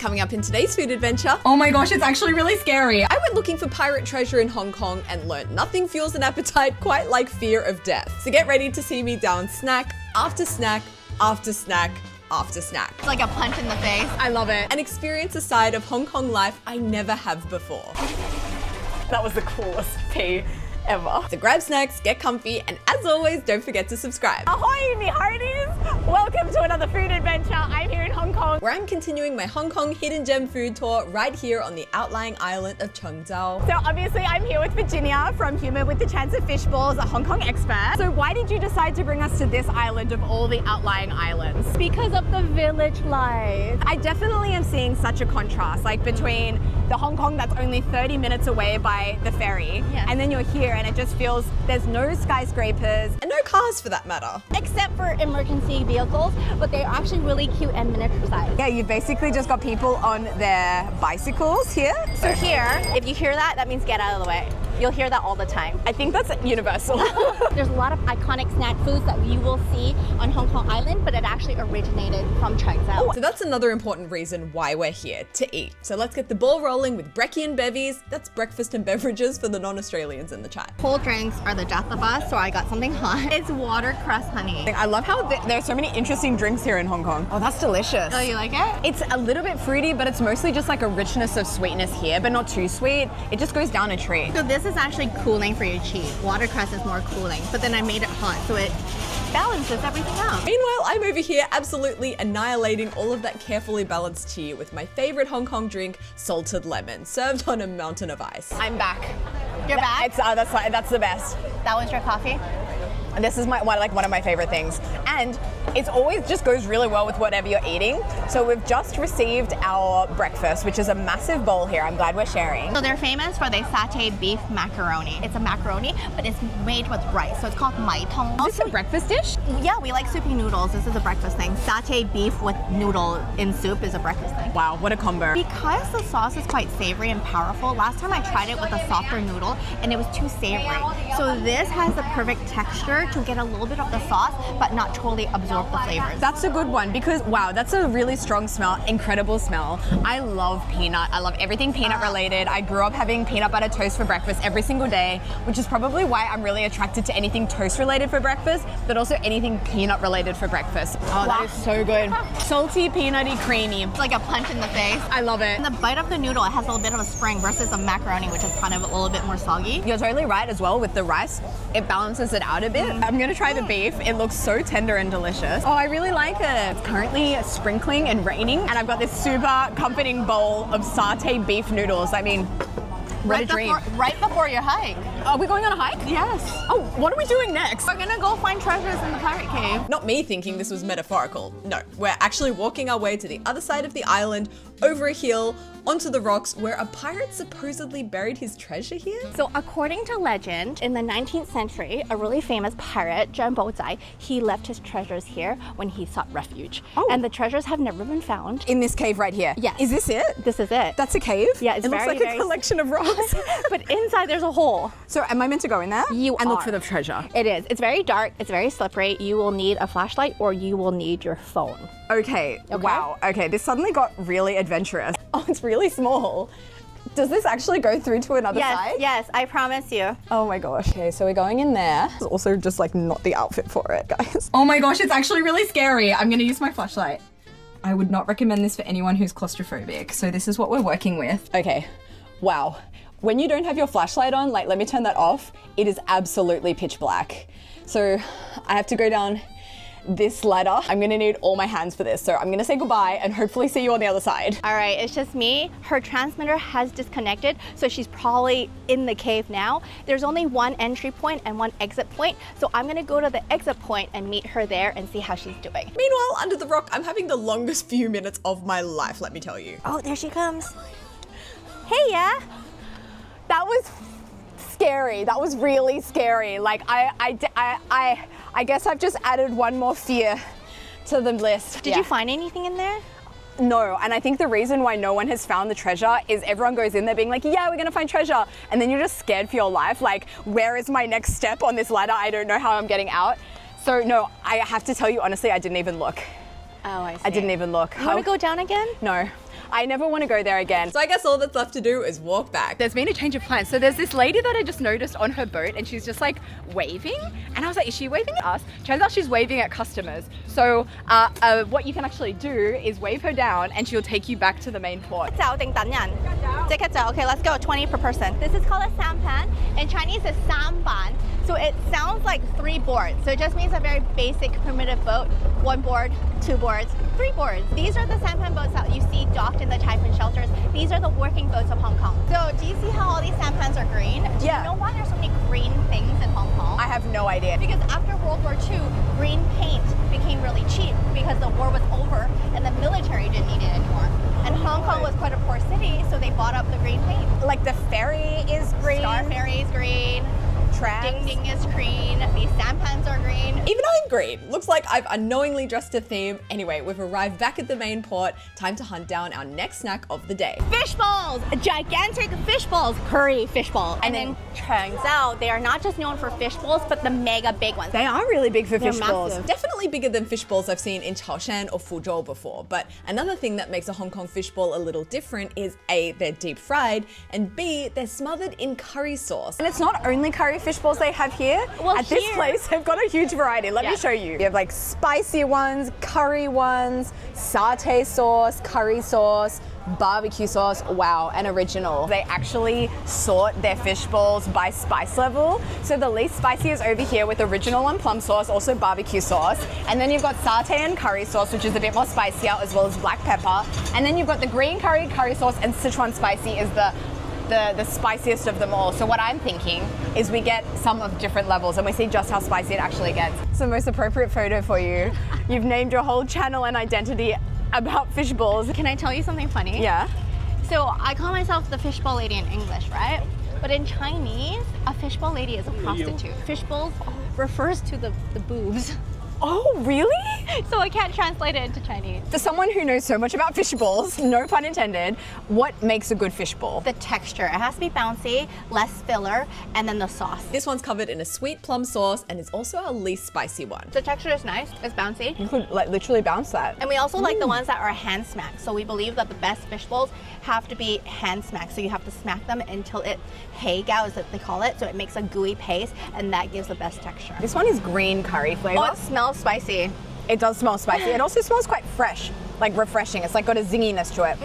Coming up in today's food adventure. Oh my gosh, it's actually really scary. I went looking for pirate treasure in Hong Kong and learned nothing fuels an appetite quite like fear of death. So get ready to see me down snack after snack after snack after snack. It's like a punch in the face. I love it. And experience a side of Hong Kong life I never have before. That was the coolest pee ever. So grab snacks, get comfy, and as always, don't forget to subscribe. Ahoy, me hearties! Welcome to another food adventure. I'm here in Hong Kong, where I'm continuing my Hong Kong hidden gem food tour right here on the outlying island of Cheung. So obviously I'm here with Virginia from Human with the Chance of Fishballs, a Hong Kong expert. So why did you decide to bring us to this island of all the outlying islands? Because of the village life. I definitely am seeing such a contrast, like between the Hong Kong that's only 30 minutes away by the ferry, and then you're here and it just feels there's no skyscrapers. And no cars for that matter. Except for emergency vehicles, but they're actually really cute and miniature sized. Yeah, you basically just got people on their bicycles here. So here, if you hear that, that means get out of the way. You'll hear that all the time. I think that's universal. There's a lot of iconic snack foods that you will see on Hong Kong Island, but it actually originated from Chau. So that's another important reason why we're here, to eat. So let's get the ball rolling with brekkie and bevies. That's breakfast and beverages for the non-Australians in the chat. Cold drinks are the death of us, so I got something hot. It's watercress honey. I love how there's so many interesting drinks here in Hong Kong. Oh, that's delicious. Oh, you like it? It's a little bit fruity, but it's mostly just like a richness of sweetness here, but not too sweet. It just goes down a treat. So this is actually cooling for your chi. Watercress is more cooling, but then I made it hot, so it balances everything out. Meanwhile, I'm over here absolutely annihilating all of that carefully balanced tea with my favorite Hong Kong drink, salted lemon, served on a mountain of ice. I'm back. You're back? That's the best. That was your coffee? This is one of my favorite things. And it always just goes really well with whatever you're eating. So we've just received our breakfast, which is a massive bowl here. I'm glad we're sharing. So they're famous for their satay beef macaroni. It's a macaroni, but it's made with rice. So it's called mai tong. Is this a breakfast dish? Yeah, we like soupy noodles. This is a breakfast thing. Satay beef with noodle in soup is a breakfast thing. Wow, what a combo. Because the sauce is quite savory and powerful, last time I tried it with a softer noodle and it was too savory. So this has the perfect texture to get a little bit of the sauce, but not totally absorb the flavors. That's a good one because, wow, that's a really strong smell, incredible smell. I love peanut. I love everything peanut related. I grew up having peanut butter toast for breakfast every single day, which is probably why I'm really attracted to anything toast related for breakfast, but also anything peanut related for breakfast. Oh, that is so good. Salty, peanutty, creamy. It's like a punch in the face. I love it. And the bite of the noodle, it has a little bit of a spring versus a macaroni, which is kind of a little bit more soggy. You're totally right as well with the rice. It balances it out a bit. I'm gonna try the beef. It looks so tender and delicious. Oh, I really like it. It's currently sprinkling and raining, and I've got this super comforting bowl of satay beef noodles. I mean, what a dream. Right before your hike. Are we going on a hike? Yes. Oh, what are we doing next? We're gonna go find treasures in the pirate cave. Not me thinking this was metaphorical. No, we're actually walking our way to the other side of the island, over a hill, onto the rocks, where a pirate supposedly buried his treasure here? So according to legend, in the 19th century, a really famous pirate, Zhang he left his treasures here when he sought refuge. Oh. And the treasures have never been found. In this cave right here? Yes. Is this it? This is it. That's a cave? Yeah, it's it looks like a collection of rocks. But inside there's a hole. So am I meant to go in there? You and are. look for the treasure? It is. It's very dark. It's very slippery. You will need a flashlight or you will need your phone. Okay. Wow. Okay, this suddenly got really adventurous. Oh, it's really small. Does this actually go through to another side? Yes, I promise you. Oh my gosh. Okay, so we're going in there. It's also just like not the outfit for it, guys. Oh my gosh, it's actually really scary. I'm gonna use my flashlight. I would not recommend this for anyone who's claustrophobic. So this is what we're working with. Okay, wow. When you don't have your flashlight on, like let me turn that off, it is absolutely pitch black. So I have to go down this ladder. I'm gonna need all my hands for this. So I'm gonna say goodbye and hopefully see you on the other side. All right, it's just me. Her transmitter has disconnected, so she's probably in the cave now. There's only one entry point and one exit point, so I'm gonna go to the exit point and meet her there and see how she's doing. Meanwhile, under the rock, I'm having the longest few minutes of my life, let me tell you. Oh, there she comes. Hey, yeah. That was scary. That was really scary. Like I guess I've just added one more fear to the list. Did you find anything in there? No, and I think the reason why no one has found the treasure is everyone goes in there being like, yeah, we're gonna find treasure. And then you're just scared for your life. Like, where is my next step on this ladder? I don't know how I'm getting out. So no, I have to tell you honestly, I didn't even look. Oh, I see. I didn't even look. You wanna go down again? No. I never want to go there again. So I guess all that's left to do is walk back. There's been a change of plans. So there's this lady that I just noticed on her boat and she's just like waving. And I was like, is she waving at us? Turns out she's waving at customers. So what you can actually do is wave her down and she'll take you back to the main port. Okay, let's go, 20 per person. This is called a sampan. In Chinese, it's sampan. So it sounds like 3 boards. So it just means a very basic primitive boat. 1 board, 2 boards, 3 boards. These are the sampan boats that you see docked in the Typhoon shelters. These are the working boats of Hong Kong. So do you see how all these sampans are green? Do you know why there's so many green things in Hong Kong? I have no idea. Because after World War II, green paint became really cheap because the war was over and the military didn't need it anymore. And Hong Kong was quite a poor city, so they bought up the green paint. Like the ferry is green. Star Ferry is green. Ding Ding is green. These sampans are green. Even I'm green. Looks like I've unknowingly dressed a theme. Anyway, we've arrived back at the main port. Time to hunt down our next snack of the day. Fishballs! Gigantic fishballs. Curry fishball. And then turns out they are not just known for fishballs, but the mega big ones. They are really big for They're fish balls. massive. Definitely bigger than fish balls I've seen in Chaoshan or Fuzhou before. But another thing that makes a Hong Kong fish ball a little different is A, they're deep fried, and B, they're smothered in curry sauce. And it's not only curry fish balls they have here. Well, At this here- place, they've got a huge variety. Let me show you. You have like spicy ones, curry ones, satay sauce, curry sauce, barbecue sauce, wow, and original. They actually sort their fish balls by spice level. So the least spicy is over here with original and plum sauce, also barbecue sauce. And then you've got satay and curry sauce, which is a bit more spicier, as well as black pepper. And then you've got the green curry sauce, and Sichuan spicy is the spiciest of them all. So what I'm thinking is we get some of different levels and we see just how spicy it actually gets. It's the most appropriate photo for you. You've named your whole channel and identity about fish balls. Can I tell you something funny? Yeah. So I call myself the fishball lady in English, right? But in Chinese, a fishball lady is a prostitute. Fishballs refers to the boobs. Oh, really? So I can't translate it into Chinese. For someone who knows so much about fish balls, no pun intended, what makes a good fish ball? The texture, it has to be bouncy, less filler, and then the sauce. This one's covered in a sweet plum sauce and is also our least spicy one. The texture is nice, it's bouncy. You could like literally bounce that. And we also like the ones that are hand smacked. So we believe that the best fish balls have to be hand smacked. So you have to smack them until it heigao is what they call it. So it makes a gooey paste and that gives the best texture. This one is green curry flavor. Oh, it smells spicy. It does smell spicy. It also smells quite fresh, like refreshing. It's like got a zinginess to it.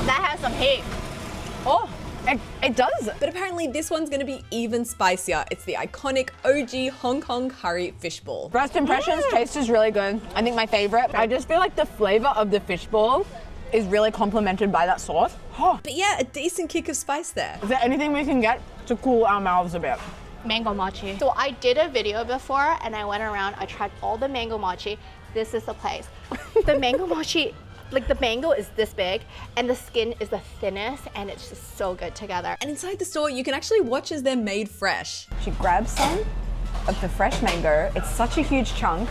That has some heat. Oh, it does. But apparently this one's gonna be even spicier. It's the iconic OG Hong Kong curry fish ball. First impressions, taste is really good. I think my favorite. I just feel like the flavor of the fish ball is really complemented by that sauce. Oh, But yeah, a decent kick of spice there. is there anything we can get to cool our mouths a bit? Mango mochi. So I did a video before and I went around, I tried all the mango mochi. This is the place. The mango mochi, like the mango is this big and the skin is the thinnest and it's just so good together. And inside the store, you can actually watch as they're made fresh. She grabs some of the fresh mango. It's such a huge chunk.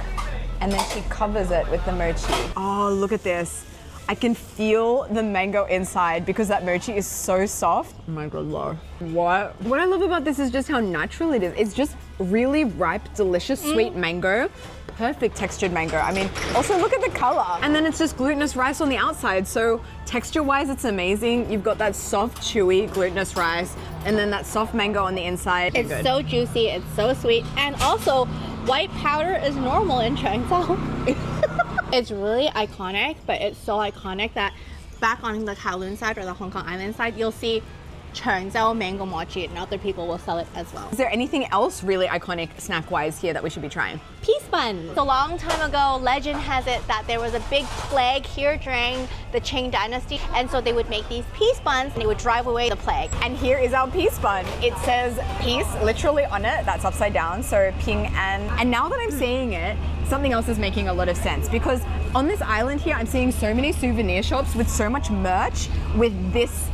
And then she covers it with the mochi. Oh, look at this. I can feel the mango inside because that mochi is so soft. Oh my God, Laura. What I love about this is just how natural it is. It's just really ripe, delicious, sweet mango. Perfect textured mango. I mean, also look at the color. And then it's just glutinous rice on the outside. So texture-wise, it's amazing. You've got that soft, chewy glutinous rice and then that soft mango on the inside. It's so juicy, it's so sweet. And also, white powder is normal in Cheung. It's really iconic, but it's so iconic that back on the Kowloon side or the Hong Kong Island side, you'll see Cheung mango mochi and other people will sell it as well. Is there anything else really iconic snack-wise here that we should be trying? Peace buns. A long time ago, legend has it that there was a big plague here during the Qing dynasty, and so they would make these peace buns and they would drive away the plague. And here is our peace bun. It says peace literally on it. That's upside down, so ping an. And now that I'm seeing it, something else is making a lot of sense because on this island here, I'm seeing so many souvenir shops with so much merch with this,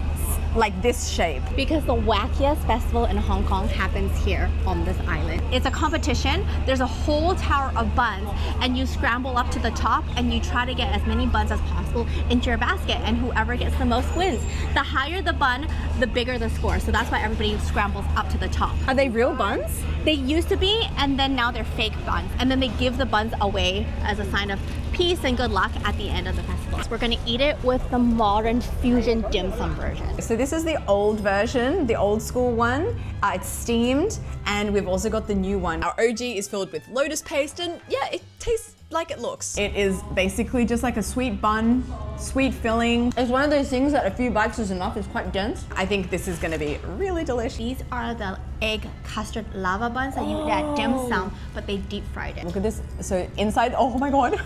like this shape. Because the wackiest festival in Hong Kong happens here on this island. It's a competition. There's a whole tower of buns and you scramble up to the top and you try to get as many buns as possible into your basket and whoever gets the most wins. The higher the bun, the bigger the score. So that's why everybody scrambles up to the top. Are they real buns? They used to be and then now they're fake buns. And then they give the buns away as a sign of peace and good luck at the end of the festival. We're gonna eat it with the modern fusion dim sum version. So this is the old version, the old school one. It's steamed, and we've also got the new one. Our OG is filled with lotus paste, and yeah, it tastes like it looks. It is basically just like a sweet bun, sweet filling. It's one of those things that a few bites is enough. It's quite dense. I think this is gonna be really delicious. These are the egg custard lava buns that you eat at dim sum, but they deep fried it. Look at this. So inside, oh my God.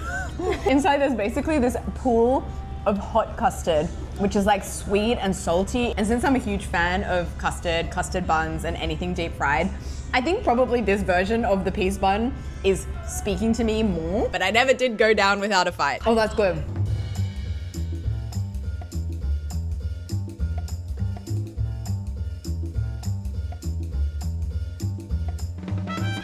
Inside there's basically this pool of hot custard, which is like sweet and salty. And since I'm a huge fan of custard buns, and anything deep fried, I think probably this version of the peas bun is speaking to me more. But I never did go down without a fight. Oh, that's good.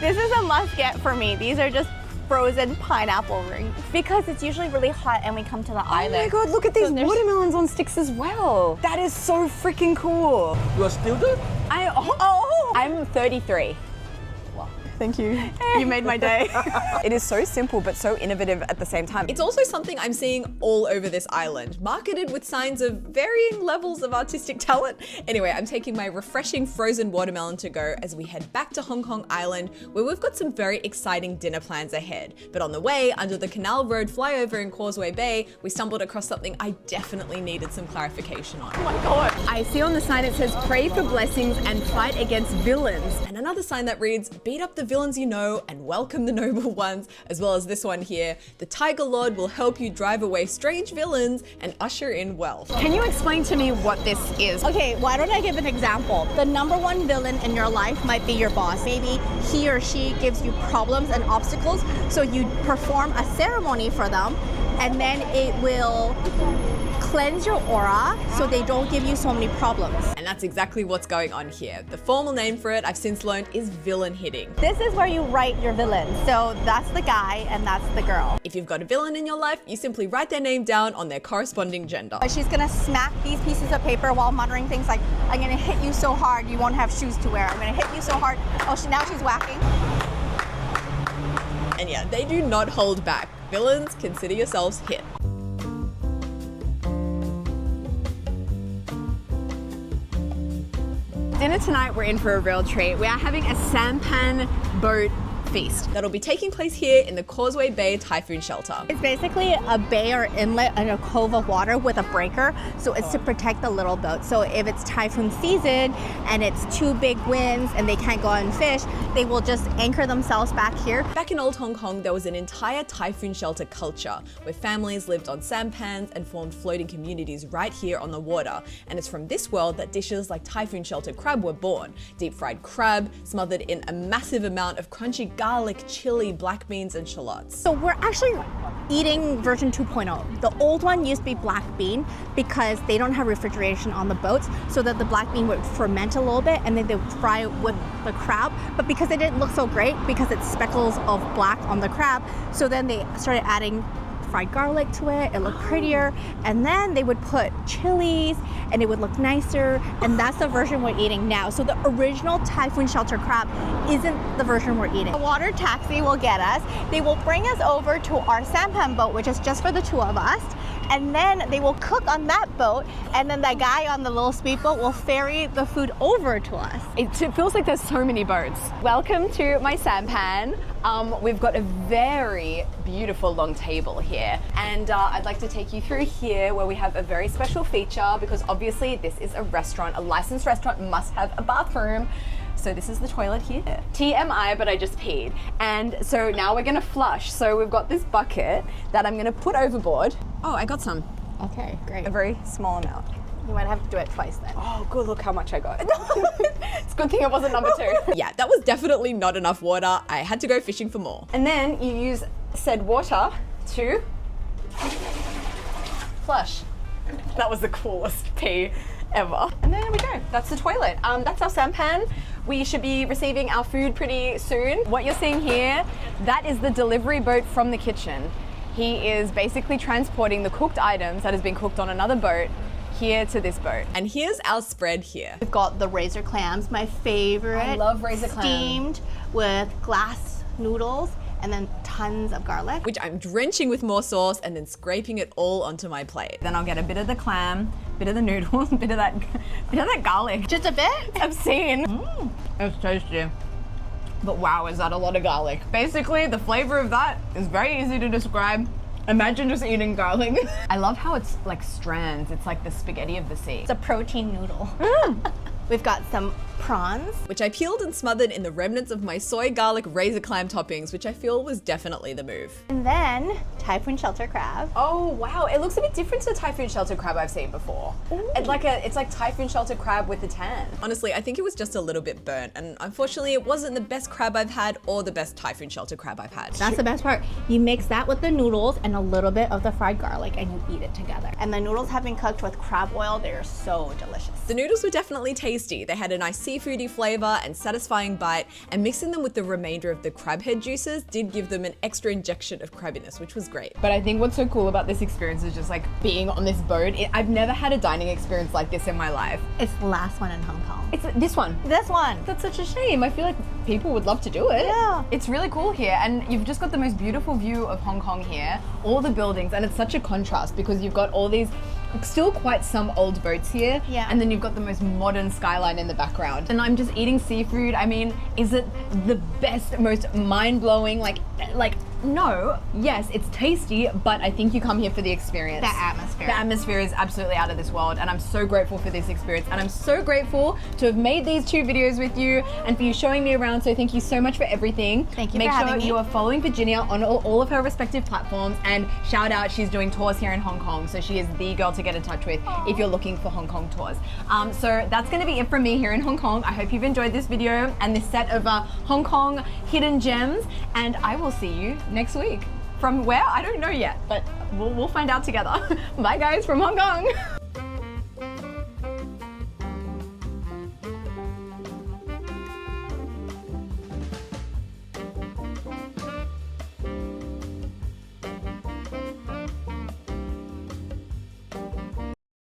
This is a must get for me. These are just frozen pineapple rings because it's usually really hot and we come to the island. Oh my God, look at these watermelons on sticks as well. That is so freaking cool. You are still good? I'm 33. Thank you. You made my day. It is so simple but so innovative at the same time. It's also something I'm seeing all over this island, marketed with signs of varying levels of artistic talent. Anyway, I'm taking my refreshing frozen watermelon to go as we head back to Hong Kong Island, where we've got some very exciting dinner plans ahead. But on the way, under the Canal Road flyover in Causeway Bay, we stumbled across something I definitely needed some clarification on. Oh my God. I see on the sign it says pray for blessings and fight against villains. And another sign that reads, beat up the villains you know and welcome the noble ones, as well as this one here, the Tiger Lord will help you drive away strange villains and usher in wealth. Can you explain to me what this is? Okay, why don't I give an example? The number one villain in your life might be your boss. Maybe he or she gives you problems and obstacles, so you perform a ceremony for them, and then it will cleanse your aura so they don't give you so many problems. And that's exactly what's going on here. The formal name for it, I've since learned, is villain hitting. This is where you write your villain. So that's the guy and that's the girl. If you've got a villain in your life, you simply write their name down on their corresponding gender. She's gonna smack these pieces of paper while muttering things like, I'm gonna hit you so hard you won't have shoes to wear. I'm gonna hit you so hard. Oh, now she's whacking. And yeah, they do not hold back. Villains, consider yourselves hit. Dinner tonight, we're in for a real treat. We are having a sampan boat feast. That'll be taking place here in the Causeway Bay Typhoon Shelter. It's basically a bay or inlet and a cove of water with a breaker. So it's to protect the little boats. So if it's typhoon season and it's too big winds and they can't go out and fish, they will just anchor themselves back here. Back in old Hong Kong, there was an entire typhoon shelter culture where families lived on sampans and formed floating communities right here on the water. And it's from this world that dishes like typhoon shelter crab were born. Deep fried crab, smothered in a massive amount of crunchy garlic, chili, black beans, and shallots. So we're actually eating version 2.0. The old one used to be black bean because they don't have refrigeration on the boats, so that the black bean would ferment a little bit and then they would fry it with the crab. But because it didn't look so great, because it's speckles of black on the crab, so then they started adding fried garlic to it. It looked prettier, and then they would put chilies and it would look nicer, and that's the version we're eating now. So the original typhoon shelter crab isn't the version we're eating. A water taxi will get us. They will bring us over to our sampan boat, which is just for the two of us, and then they will cook on that boat, and then that guy on the little speedboat will ferry the food over to us. It feels like there's so many boats. Welcome to my sampan. We've got a very beautiful long table here, and I'd like to take you through here where we have a very special feature, because obviously this is a restaurant. A licensed restaurant must have a bathroom. So this is the toilet here. TMI, but I just peed. And so now we're gonna flush. So we've got this bucket that I'm gonna put overboard. Oh, I got some. Okay, great. A very small amount. You might have to do it twice then. Oh, good, look how much I got. It's a good thing it wasn't number 2. Yeah, that was definitely not enough water. I had to go fishing for more. And then you use said water to flush. That was the coolest pee ever. And there we go, that's the toilet. That's our sampan. We should be receiving our food pretty soon. What you're seeing here, that is the delivery boat from the kitchen. He is basically transporting the cooked items that has been cooked on another boat here to this boat. And here's our spread here. We've got the razor clams, my favorite. I love razor clams. Steamed with glass noodles and then tons of garlic. which I'm drenching with more sauce and then scraping it all onto my plate. Then I'll get a bit of the clam, bit of the noodles, bit of that garlic. Just a bit? Obscene. It's tasty. But wow, is that a lot of garlic. Basically, the flavor of that is very easy to describe. Imagine just eating garlic. I love how it's like strands. It's like the spaghetti of the sea. It's a protein noodle. We've got some prawns. Which I peeled and smothered in the remnants of my soy garlic razor clam toppings, which I feel was definitely the move. And then Typhoon shelter crab. Oh wow, it looks a bit different to the Typhoon shelter crab I've seen before. It's like Typhoon shelter crab with the tan. Honestly, I think it was just a little bit burnt, and unfortunately it wasn't the best crab I've had or the best Typhoon shelter crab I've had. That's the best part. You mix that with the noodles and a little bit of the fried garlic and you eat it together. And the noodles have been cooked with crab oil. They're so delicious. The noodles were definitely tasty. They had a nice seafoody flavor and satisfying bite, and mixing them with the remainder of the crab head juices did give them an extra injection of crabbiness, which was great. But I think what's so cool about this experience is just like being on this boat. I've never had a dining experience like this in my life. It's the last one in Hong Kong. It's this one. This one. That's such a shame. I feel like people would love to do it. Yeah. It's really cool here, and you've just got the most beautiful view of Hong Kong here, all the buildings, and it's such a contrast because you've got all these still quite some old boats here, Yeah. and then you've got the most modern skyline in the background. And I'm just eating seafood. I mean, is it the best, most mind-blowing, like no, yes, it's tasty, but I think you come here for the experience. The atmosphere. The atmosphere is absolutely out of this world, and I'm so grateful for this experience, and I'm so grateful to have made these 2 videos with you and for you showing me around. So thank you so much for everything. Thank you Make for sure having me. you are following Virginia on all of her respective platforms, and shout out, she's doing tours here in Hong Kong, so she is the girl to get in touch with if you're looking for Hong Kong tours. So that's going to be it from me here in Hong Kong. I hope you've enjoyed this video and this set of Hong Kong hidden gems, and I will see you next week. From where? I don't know yet, but we'll find out together. Bye guys from Hong Kong.